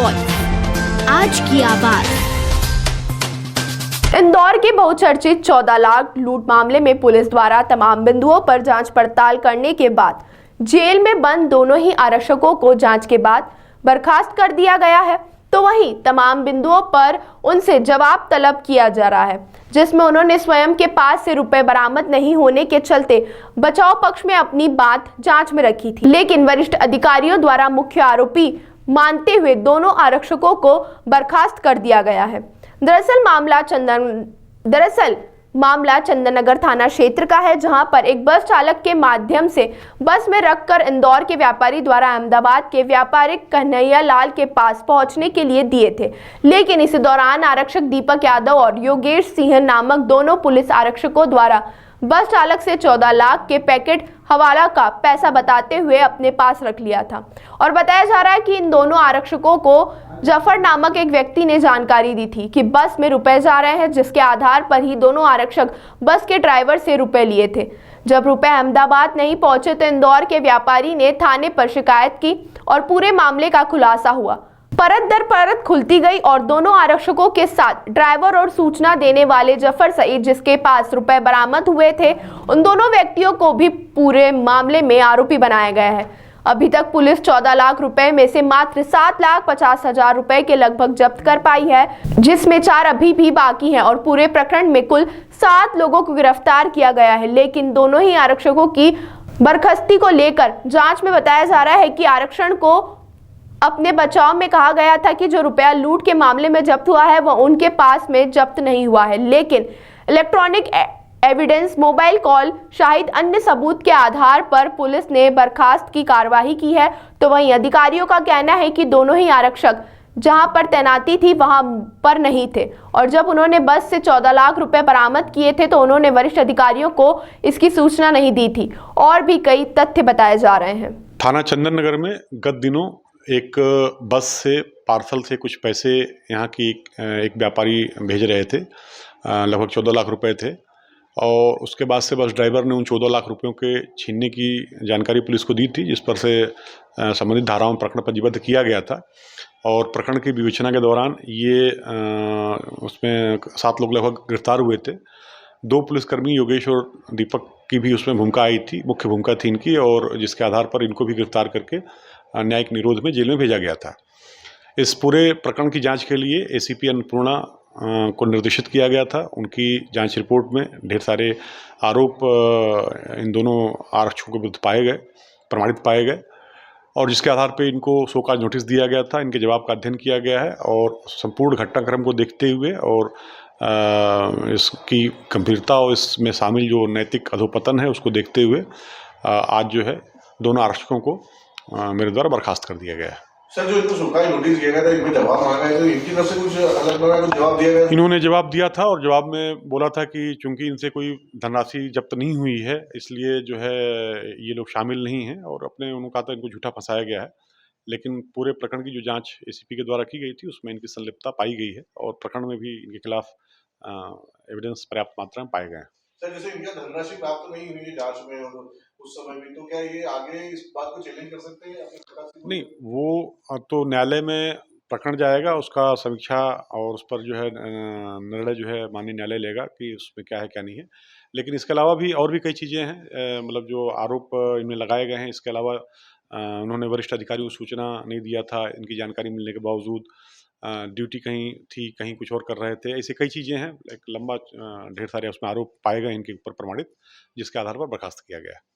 Voice, आज की आवाज। इंदौर के बहुचर्चित 14 लाख लूट मामले में पुलिस द्वारा तमाम बिंदुओं पर जांच पड़ताल करने के बाद जेल में बंद दोनों ही आरक्षकों को जांच के बाद बर्खास्त कर दिया गया है। तो वहीं तमाम बिंदुओं पर उनसे जवाब तलब किया जा रहा है, जिसमें उन्होंने स्वयं के पास से रुपए बरामद नहीं होने के चलते बचाव पक्ष में अपनी बात जांच में रखी थी, लेकिन वरिष्ठ अधिकारियों द्वारा मुख्य आरोपी मानते हुए दोनों आरक्षकों को बर्खास्त कर दिया गया है। दरअसल मामला चंदननगर थाना क्षेत्र का है, जहां पर एक बस चालक के माध्यम से बस में रखकर इंदौर के व्यापारी द्वारा अहमदाबाद के व्यापारिक कन्हैया लाल के पास पहुंचने के लिए दिए थे, लेकिन इसी दौरान आरक्षक दीपक यादव और योगेश सिंह नामक दोनों पुलिस आरक्षकों द्वारा बस चालक से 14 लाख के पैकेट हवाला का पैसा बताते हुए अपने पास रख लिया था। और बताया जा रहा है कि इन दोनों आरक्षकों को जफर नामक एक व्यक्ति ने जानकारी दी थी कि बस में रुपए जा रहे हैं, जिसके आधार पर ही दोनों आरक्षक बस के ड्राइवर से रुपए लिए थे। जब रुपए अहमदाबाद नहीं पहुंचे तो इंदौर के व्यापारी ने थाने पर शिकायत की और पूरे मामले का खुलासा हुआ। परत दर परत खुलती गई और दोनों आरक्षकों के साथ ड्राइवर और सूचना देने वाले जफर सईद, जिसके पास रुपए बरामद हुए थे, उन दोनों व्यक्तियों को भी पूरे मामले में आरोपी बनाया गया है। अभी तक पुलिस 14 लाख रुपए में से मात्र 7,50,000 रुपए के लगभग जब्त कर पाई है, जिसमें 4 अभी भी बाकी हैं और पूरे प्रकरण में कुल 7 लोगों को गिरफ्तार किया गया है। लेकिन दोनों ही आरक्षकों की बर्खास्ती को लेकर जांच में बताया जा रहा है कि आरक्षण को अपने बचाव में कहा गया था कि जो रुपया लूट के मामले में जब्त हुआ है वह उनके पास में जब्त नहीं हुआ है, लेकिन electronic evidence, mobile call, Shahid अन्य सबूत के आधार पर पुलिस ने बर्खास्त की कार्रवाई की है। तो वहीं अधिकारियों का कहना है कि दोनों ही आरक्षक जहां पर तैनाती थी वहां पर नहीं थे और जब उन्होंने बस से 14 लाख रुपए बरामद किए थे तो उन्होंने वरिष्ठ अधिकारियों को इसकी सूचना नहीं दी थी। और भी कई तथ्य बताए जा रहे हैं। थाना चंदननगर में गत दिनों एक बस से पार्सल से कुछ पैसे यहाँ की एक व्यापारी भेज रहे थे, लगभग 14 लाख रुपए थे, और उसके बाद से बस ड्राइवर ने उन 14 लाख रुपयों के छीनने की जानकारी पुलिस को दी थी, जिस पर से संबंधित धाराओं में प्रकरण पंजीबद्ध किया गया था। और प्रकरण की विवेचना के दौरान ये उसमें 7 लोग लगभग गिरफ्तार हुए थे। 2 पुलिसकर्मी योगेश और दीपक की भी उसमें भूमिका आई थी, मुख्य भूमिका थी इनकी, और जिसके आधार पर इनको भी गिरफ्तार करके न्यायिक निरोध में जेल में भेजा गया था। इस पूरे प्रकरण की जांच के लिए एसीपी अन्नपूर्णा को निर्देशित किया गया था। उनकी जांच रिपोर्ट में ढेर सारे आरोप इन दोनों आरक्षकों के विरुद्ध पाए गए, प्रमाणित पाए गए, और जिसके आधार पर इनको शो कॉज नोटिस दिया गया था। इनके जवाब का अध्ययन किया गया है और संपूर्ण घटनाक्रम को देखते हुए और इसकी गंभीरता और इसमें शामिल जो नैतिक अधोपतन है उसको देखते हुए आज जो है दोनों आरक्षकों को मेरे द्वारा बर्खास्त कर दिया गया है। सर, जो इनको शोकाज नोटिस दिया गया था, इनको जवाब मांगा है, तो इनकी तरफ से कुछ अलग कुछ जवाब दिया गया? इन्होंने जवाब दिया था और जवाब में बोला था कि चूंकि इनसे कोई धनराशि जब्त नहीं हुई है, इसलिए जो है ये लोग शामिल नहीं हैं, और उन्होंने कहा था इनको झूठा फंसाया गया है। लेकिन पूरे प्रकरण की जो जांच एसीपी के द्वारा की गई थी उसमें इनकी संलिप्तता पाई गई है और प्रकरण में भी इनके खिलाफ एविडेंस पर्याप्त मात्रा में पाए गए हैं। सर, जैसे इनका धनराशि प्राप्त नहीं हुई है जांच में और उस समय भी, तो क्या ये आगे इस बात को चैलेंज कर सकते हैं? नहीं, वो तो न्यायालय में प्रकरण जाएगा, उसका समीक्षा और उस पर जो है निर्णय जो है माननीय न्यायालय लेगा कि उसमें क्या है क्या नहीं है। लेकिन इसके अलावा भी और भी कई चीज़ें हैं, मतलब जो आरोप इनमें लगाए गए हैं। इसके अलावा उन्होंने वरिष्ठ अधिकारियों को सूचना नहीं दिया था, इनकी जानकारी मिलने के बावजूद ड्यूटी कहीं थी, कहीं कुछ और कर रहे थे। ऐसी कई चीज़ें हैं, एक लंबा ढेर सारे उसमें आरोप पाए गए इनके ऊपर प्रमाणित, जिसके आधार पर बर्खास्त किया गया है।